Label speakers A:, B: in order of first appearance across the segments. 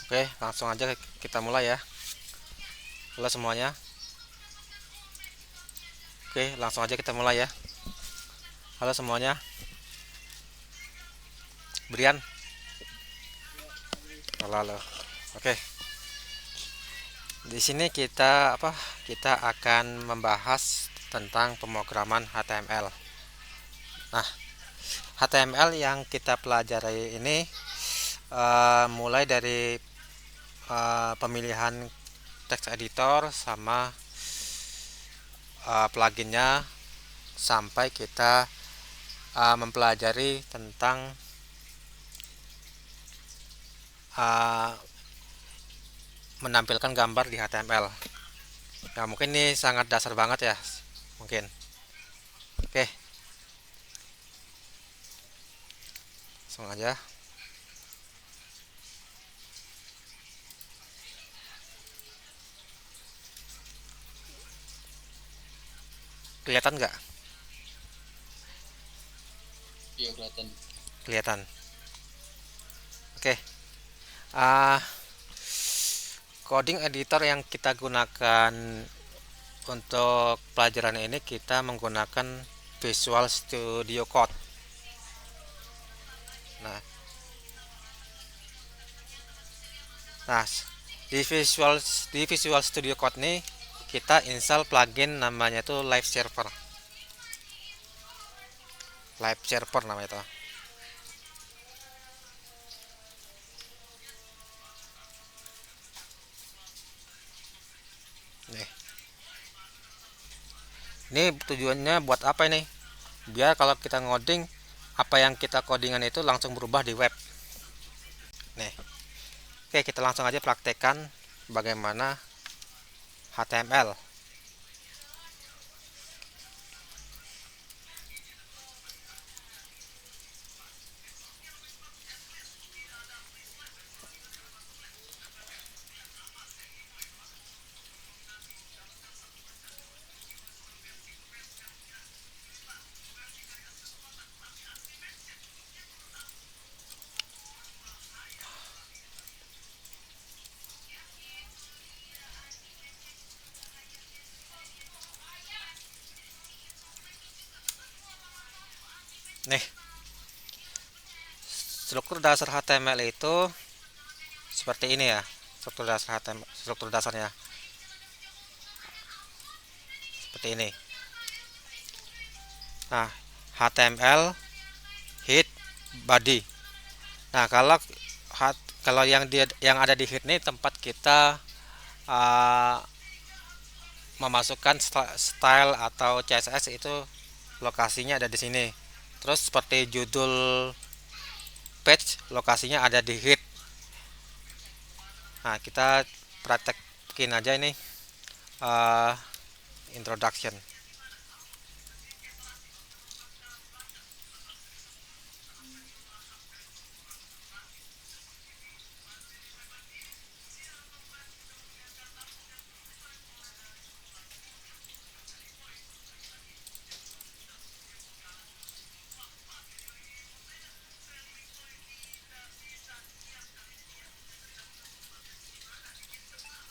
A: Oke, langsung aja kita mulai ya. Halo semuanya. Oke, langsung aja kita mulai ya. Halo semuanya. Brian. Halo, halo. Oke. Di sini Kita akan membahas tentang pemrograman HTML. Nah, HTML yang kita pelajari ini mulai dari pemilihan text editor sama pluginnya sampai kita mempelajari tentang uh, menampilkan gambar di HTML. Nah, mungkin ini sangat dasar banget ya, mungkin. Oke, langsung aja. Kelihatan nggak?
B: Iya kelihatan.
A: Kelihatan. Oke. Uh, Coding editor yang kita gunakan untuk pelajaran ini kita menggunakan Visual Studio Code. Nah, nah di Visual Studio Code ini kita install plugin namanya itu Live Server. Live Server namanya itu. Nih. Ini tujuannya buat apa ini? Biar kalau kita ngoding apa yang kita codingan itu langsung berubah di web. Nih. Oke, kita langsung aja praktekkan bagaimana HTML. Nih, struktur dasar HTML itu seperti ini ya. Struktur dasar HTML, struktur dasarnya seperti ini. Nah, HTML, head, body. Nah, kalau yang ada di head ini tempat kita uh, memasukkan style atau CSS, itu lokasinya ada di sini. Terus seperti judul page, lokasinya ada di head. Nah, kita praktekin aja ini uh, introduction.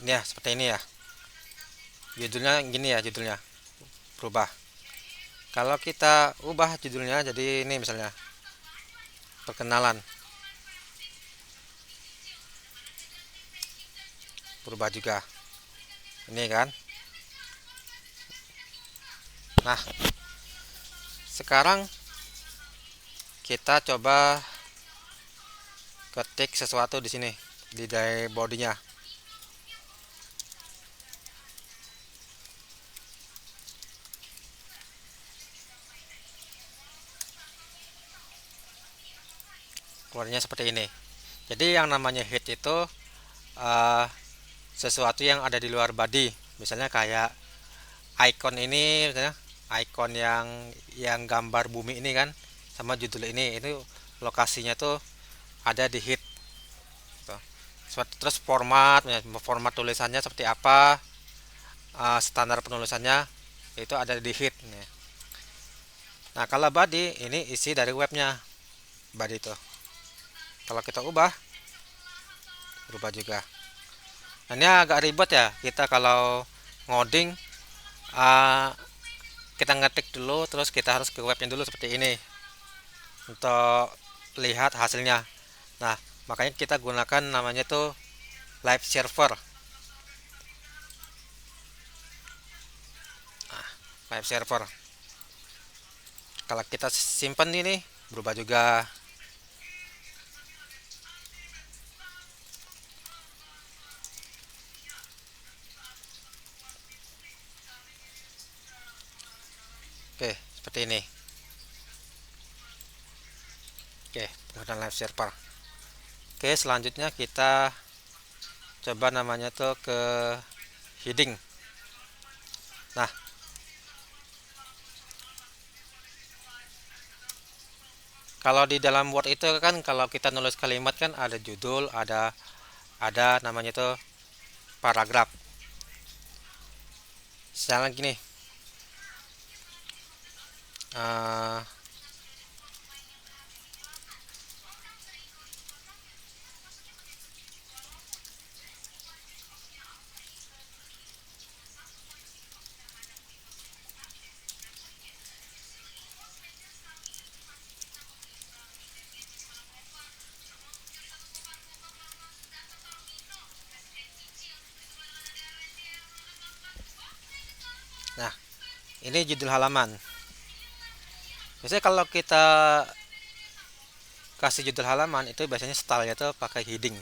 A: Ini ya, seperti ini ya. Judulnya gini ya, judulnya berubah. Kalau kita ubah judulnya jadi ini misalnya perkenalan, berubah juga. Ini kan. Nah, sekarang kita coba ketik sesuatu di sini di dari bodinya. Keluarnya seperti ini. Jadi yang namanya head itu uh, sesuatu yang ada di luar body. Misalnya kayak icon ini, misalnya icon yang gambar bumi ini kan, sama judul ini itu lokasinya tuh ada di head. Tuh. Terus format tulisannya seperti apa, standar penulisannya itu ada di head. Nah, kalau body ini isi dari webnya, body itu. Kalau kita ubah berubah juga. Nah, ini agak ribet ya kita kalau ngoding, uh, kita ngetik dulu terus kita harus ke webnya dulu seperti ini untuk lihat hasilnya. Nah, makanya kita gunakan namanya tuh live server. Live server. Kalau kita simpan ini berubah juga. Oke, seperti ini. Oke, penggunaan live server. Oke, selanjutnya kita coba namanya tuh ke heading. Nah, kalau di dalam Word itu kan kalau kita nulis kalimat kan ada judul, ada namanya tuh paragraf. Misalnya gini, eh, nah ini judul halaman. Biasanya kalau kita kasih judul halaman itu biasanya stylenya tuh pakai heading,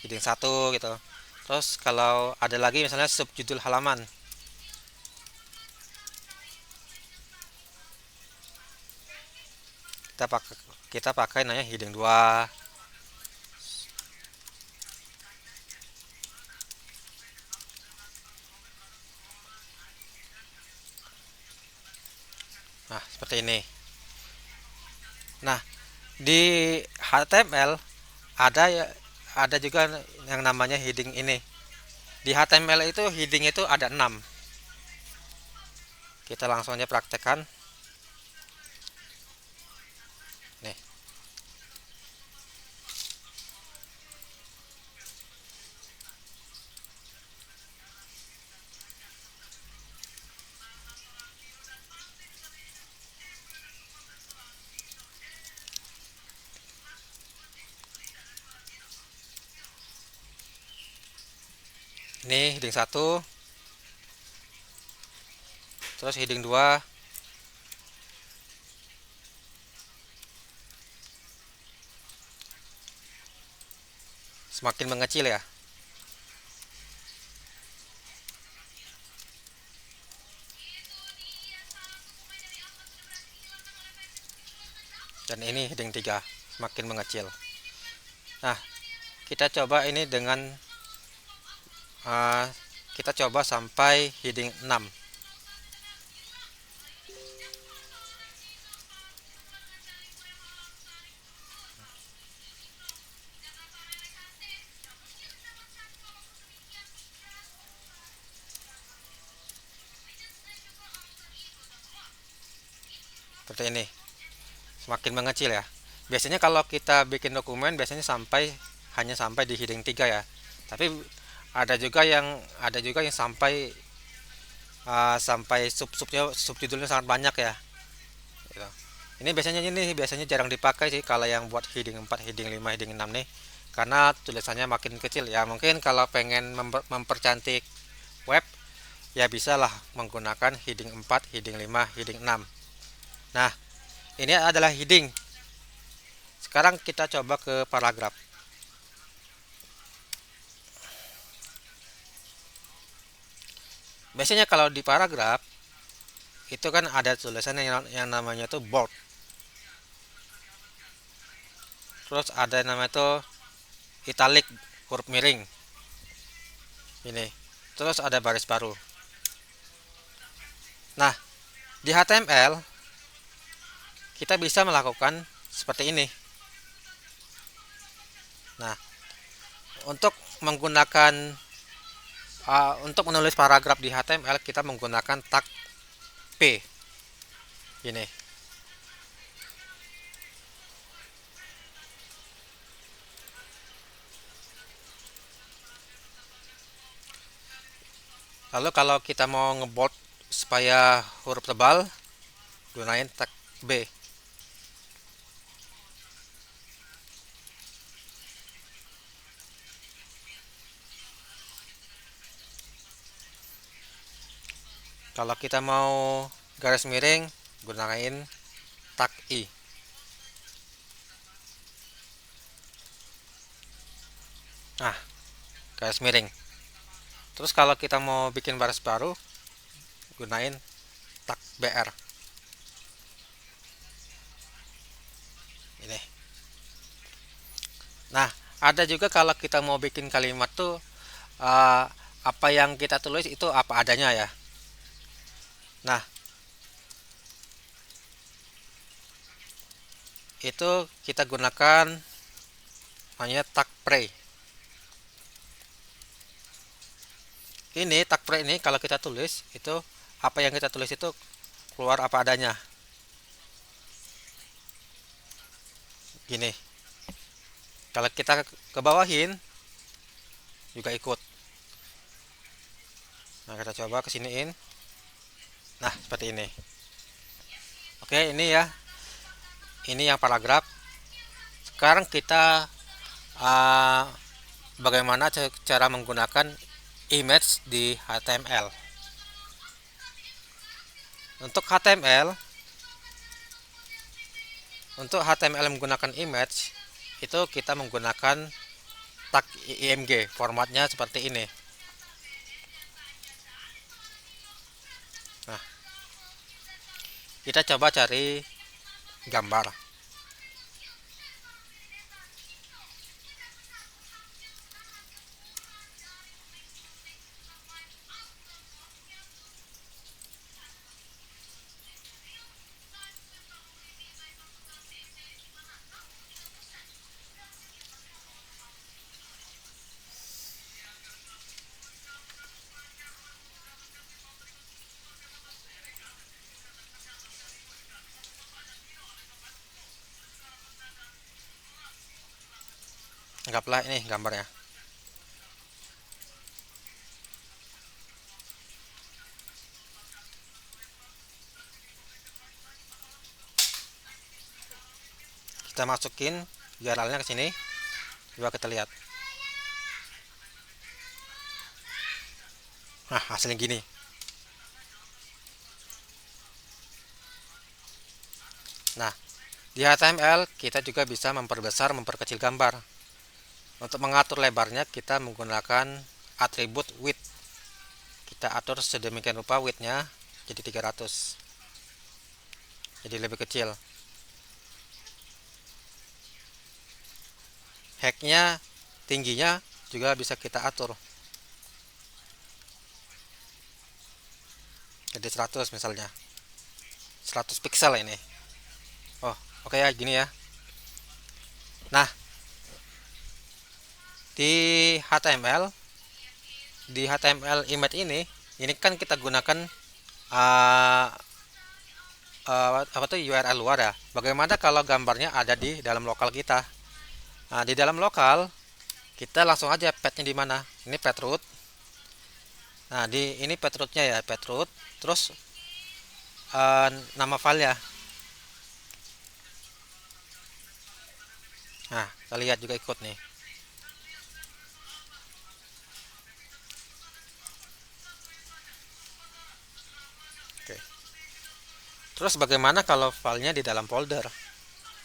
A: heading satu gitu. Terus kalau ada lagi misalnya subjudul halaman, kita pakai namanya heading 2. Nah, seperti ini. Nah, di HTML ada ada juga yang namanya heading ini. Di HTML itu heading itu ada 6. Kita langsung aja praktekkan. Nih. Ini heading 1, terus heading 2, semakin mengecil ya. Dan ini heading 3, semakin mengecil. Nah, kita coba ini dengan uh, kita coba sampai heading 6. Seperti ini, semakin mengecil ya. Biasanya kalau kita bikin dokumen biasanya hanya sampai di heading 3 ya. Tapi ada juga yang sampai subjudulnya sangat banyak ya. Gitu. Ini biasanya jarang dipakai sih kalau yang buat heading 4, heading 5, heading 6 nih. Karena tulisannya makin kecil ya. Mungkin kalau pengen mempercantik web ya bisalah menggunakan heading 4, heading 5, heading 6. Nah, ini adalah heading. Sekarang kita coba ke paragraf. Biasanya kalau di paragraf itu kan ada tulisan yang namanya tuh bold. Terus ada namanya tuh italic, huruf miring. Ini. Terus ada baris baru. Nah, di HTML kita bisa melakukan seperti ini. Nah, untuk menggunakan untuk menulis paragraf di HTML kita menggunakan tag P. Ini. Lalu kalau kita mau ngebold supaya huruf tebal, gunain tag B. Kalau kita mau garis miring, gunain tag I. Nah, garis miring. Terus kalau kita mau bikin baris baru, gunain tag BR. Ini. Nah, ada juga kalau kita mau bikin kalimat tuh eh, apa yang kita tulis itu apa adanya ya. Nah, itu kita gunakan namanya tag pre. Ini tag pre ini kalau kita tulis itu apa yang kita tulis itu keluar apa adanya. Gini. Kalau kita ke bawahin juga ikut. Nah, kita coba kesiniin. Nah, seperti ini. Oke, ini ya. Ini yang paragraf. Sekarang kita uh, bagaimana cara menggunakan image di HTML. Untuk HTML, menggunakan image itu kita menggunakan tag img, formatnya seperti ini. Nah, kita coba cari gambar. Anggaplah ini gambarnya. Kita masukin URL-nya ke sini. Coba kita lihat. Nah, hasilnya gini. Nah, di HTML kita juga bisa memperbesar, memperkecil gambar. Untuk mengatur lebarnya kita menggunakan atribut width. Kita atur sedemikian rupa width-nya jadi 300. Jadi lebih kecil. Height-nya, tingginya juga bisa kita atur. Jadi 100 misalnya. 100 pixel ini. Oh, oke ya, gini ya. Nah, di HTML, image ini kan kita gunakan uh, apa tuh URL luar ya. Bagaimana kalau gambarnya ada di dalam lokal kita? Nah, di dalam lokal kita langsung aja petnya di mana? Ini pet root. Nah, di ini pet rootnya ya, pet root. Terus nama filenya. Nah, kita lihat juga ikut nih. Oke. Terus bagaimana kalau filenya di dalam folder?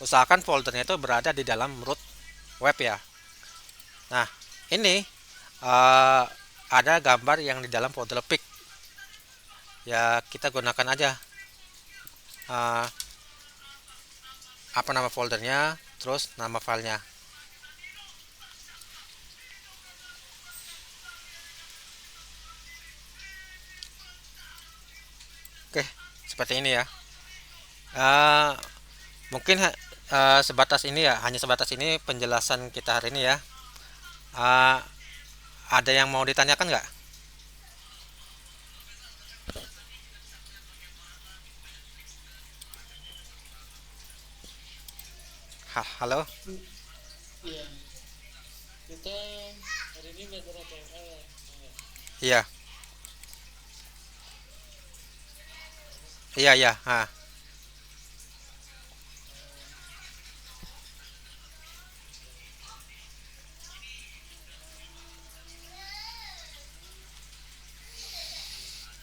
A: Usahakan foldernya itu berada di dalam root web ya. Nah, ini eh, ada gambar yang di dalam folder pic. Ya, kita gunakan aja eh, apa nama foldernya, terus nama filenya. Oke, seperti ini ya. Eh, mungkin sebatas ini ya, hanya sebatas ini penjelasan kita hari ini ya. Eh, ada yang mau ditanyakan nggak? Halo?
B: Iya, kita hari ini belajar HTML ya.
A: Iya. Iya iya.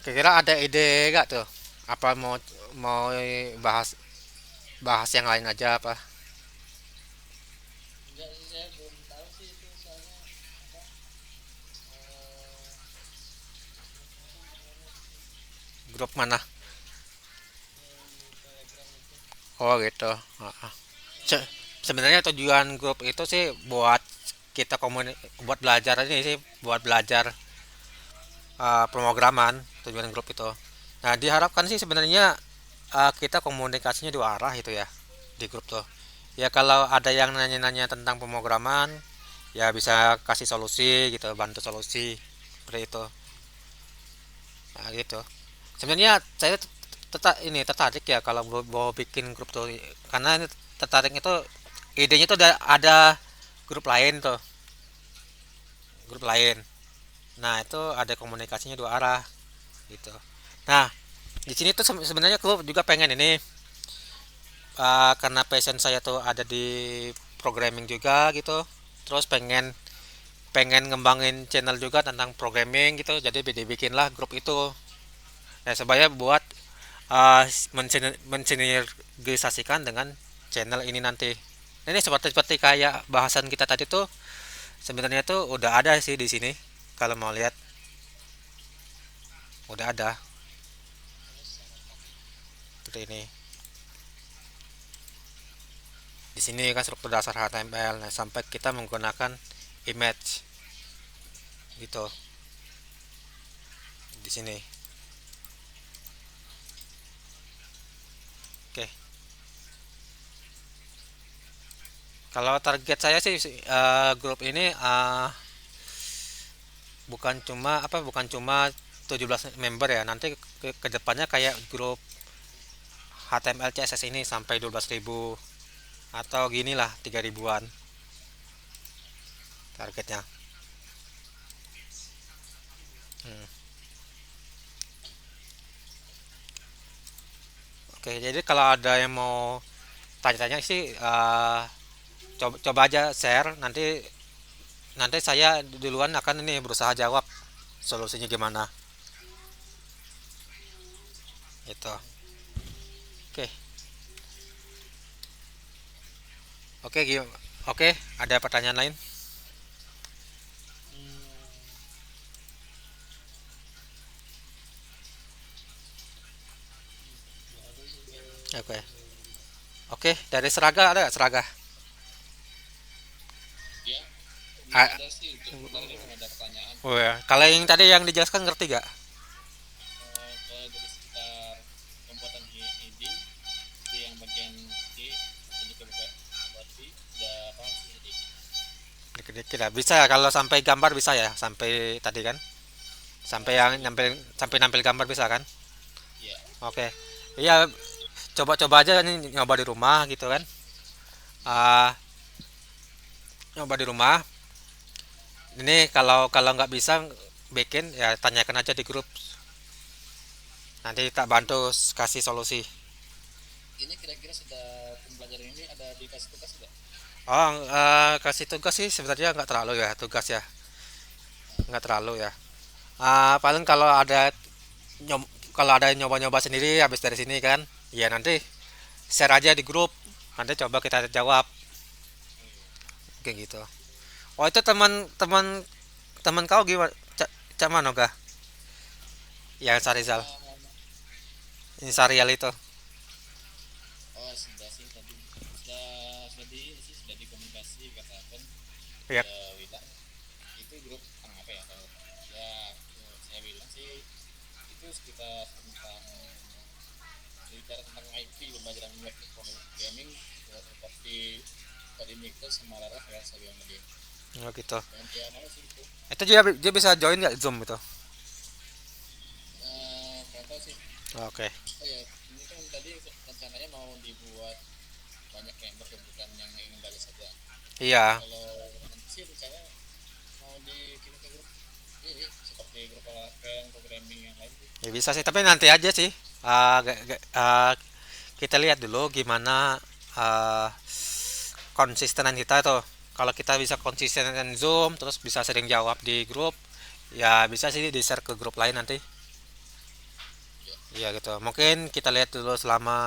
A: Kira-kira ada ide gak tuh? Apa mau mau bahas bahas yang lain aja apa?
B: Enggak sih, saya belum tahu sih itu soalnya apa eh
A: Grup mana?
B: yang di Telegram itu.
A: Oh gitu. Heeh. Se- Sebenarnya tujuan grup itu sih buat kita buat belajar ini sih, buat belajar pemrograman tujuan grup itu. Nah, diharapkan sih sebenarnya kita komunikasinya dua arah itu ya di grup tuh. Ya kalau ada yang nanya-nanya tentang pemrograman, ya bisa kasih solusi gitu, bantu solusi seperti itu. Nah, gitu. Sebenarnya saya tertarik ya kalau mau bikin grup tuh, karena ini tertarik itu idenya tuh ada grup lain tuh, grup lain. Nah, itu ada komunikasinya dua arah gitu. Nah, di sini tuh sebenarnya aku juga pengen ini karena passion saya tuh ada di programming juga gitu. Terus pengen pengen ngembangin channel juga tentang programming gitu. Jadi dibikinlah grup itu. Nah, supaya buat mensinergisasikan dengan channel ini nanti. Nah, ini seperti seperti kayak bahasan kita tadi tuh sebenarnya tuh udah ada sih di sini. Kalau mau lihat udah ada seperti ini. Di sini kan struktur dasar HTML. Nah, sampai kita menggunakan image gitu di sini. Oke. Kalau target saya sih grup ini bukan cuma 17 member ya. Nanti kedepannya kayak grup HTML CSS ini sampai 12.000 atau gini lah 3 ribuan targetnya. Hmm. Oke, jadi kalau ada yang mau tanya-tanya sih coba aja share, nanti nanti saya duluan akan ini berusaha jawab solusinya gimana itu. Oke. Oke, oke, ada pertanyaan lain?
B: Hmm, nggak ada sih kalau
A: Oke.
B: dari
A: Oke, dari Seraga ada nggak Seraga?
B: ya belum
A: Ah,
B: ada sih untuk sebentar ini belum ada pertanyaan.
A: oh ya. Kalau yang tadi yang dijelaskan ngerti gak?
B: Kalau dari sekitar pembuatan ide di yang bagian D jadi berarti udah paham sih sedikit.
A: Dikit-dikit lah. Bisa ya kalau sampai gambar bisa ya? Sampai tadi kan? Sampai yang
B: Sampai
A: nampil gambar bisa kan?
B: ya.
A: Oke. Iya, coba-coba aja nih nyoba di rumah gitu kan. Ah, nyoba di rumah. Ini kalau kalau nggak bisa bikin ya tanyakan aja di grup. Nanti tak bantu kasih solusi.
B: Ini kira-kira sudah pembelajaran ini ada dikasih tugas sudah?
A: Oh, kasih tugas sih sebenarnya nggak terlalu ya tugas ya, nggak terlalu ya. Paling kalau ada nyoba-nyoba sendiri habis dari sini kan, ya nanti share aja di grup, nanti coba kita jawab kayak gitu. Oh itu teman-teman teman kau gimana? Cak mana kah? Yang Sarizal,
B: Ah,
A: ini Sarial itu.
B: oh sudah sih tadi sudah sudah dikomunikasi katakan
A: Ya,
B: ya Wita itu grup tentang apa ya kalau ya saya bilang sih itu sekitar tentang bicara tentang IP pembelajaran web gaming seperti tadi Mikkel sama Lara kayak saya bilang tadi
A: oh gitu.
B: dan kayak apa sih itu
A: Itu dia bisa join nggak Zoom itu?
B: contoh sih
A: Oke.
B: oh ya ini kan tadi rencananya mau dibuat banyak member bukan yang ingin balik saja.
A: Iya,
B: Kalau nanti sih rencana mau dikirim ke grup ini seperti grup olahraga programming yang lain sih.
A: ya bisa sih. Tapi nanti aja sih. Kita lihat dulu gimana uh, konsistenan kita tuh. Kalau kita bisa konsisten Zoom terus bisa sering jawab di grup, ya bisa sih di share ke grup lain nanti.
B: Ya.
A: Iya gitu, mungkin kita lihat dulu selama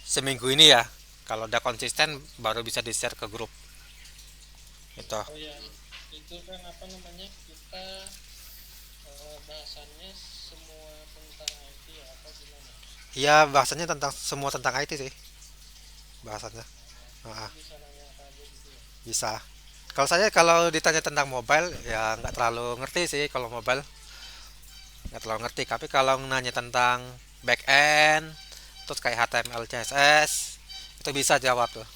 A: seminggu ini ya. Kalau udah konsisten baru bisa di share ke grup gitu.
C: Oh ya, itu kan apa namanya, kita bahasannya semua tentang IT ya, apa gimana?
A: Iya, bahasanya tentang semua tentang IT sih bahasanya. Ah,
C: Jadi bisa nanya apa aja gitu ya.
A: bisa. Kalau ditanya tentang mobile ya nggak terlalu ngerti sih kalau mobile, nggak terlalu ngerti. Tapi kalau nanya tentang back end terus kayak HTML, CSS itu bisa jawab tuh.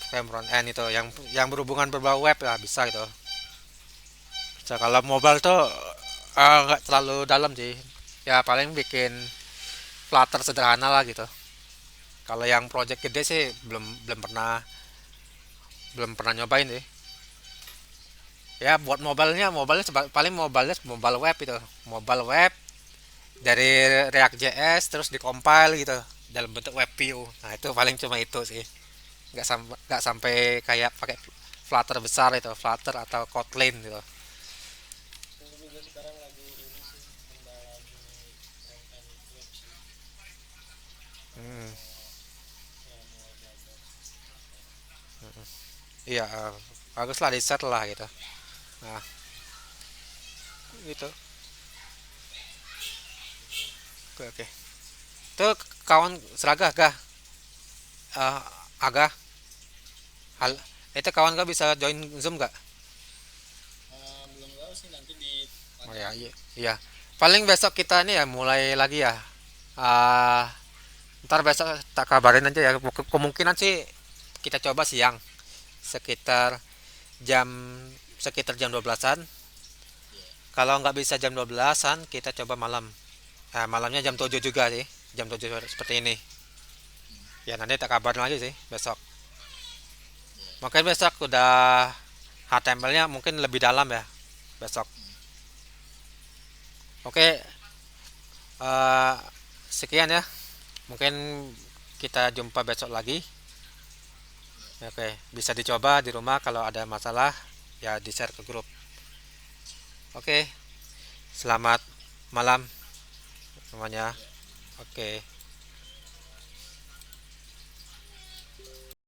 A: Kayak front end itu yang berhubungan berbau web ya bisa gitu. So, kalau mobile tuh nggak terlalu dalam sih. Ya paling bikin Flutter sederhana lah gitu. Kalau yang project gede sih belum belum pernah nyobain sih. Ya buat paling mobile web itu. Mobile web dari React JS terus dikompil gitu dalam bentuk web view. Nah, itu paling cuma itu sih. Nggak sampai kayak pakai Flutter besar itu, Flutter atau Kotlin gitu.
C: Saya juga sekarang lagi ini sih, mendalami konten web sih.
A: Hmm,
C: Ya mulai belajar
A: iya, bagus lah di set lah gitu. Nah, gitu. Oke, oke. Itu kawan seragah gah, Eh, agak hal itu kawan gak bisa join Zoom gak?
B: Belum tahu sih, nanti
A: Oh
B: ditanya
A: ya,
B: aja.
A: iya. Iya. Paling besok kita ini ya mulai lagi ya. Ah, ntar besok tak kabarin aja ya. Kemungkinan sih kita coba siang sekitar jam jam 12-an.
B: Ya.
A: Kalau nggak bisa jam 12-an kita coba malam. Malamnya jam 7 juga sih. Jam 7 seperti ini.
B: Hmm.
A: Ya nanti tak kabarin lagi sih besok.
B: Ya.
A: Mungkin besok udah HTML-nya mungkin lebih dalam ya besok.
B: Hmm.
A: Oke, eh, sekian ya. Mungkin kita jumpa besok lagi.
B: Ya.
A: Oke, bisa dicoba di rumah kalau ada masalah ya di share ke grup. Oke, selamat malam semuanya.
B: Ya.
A: Oke.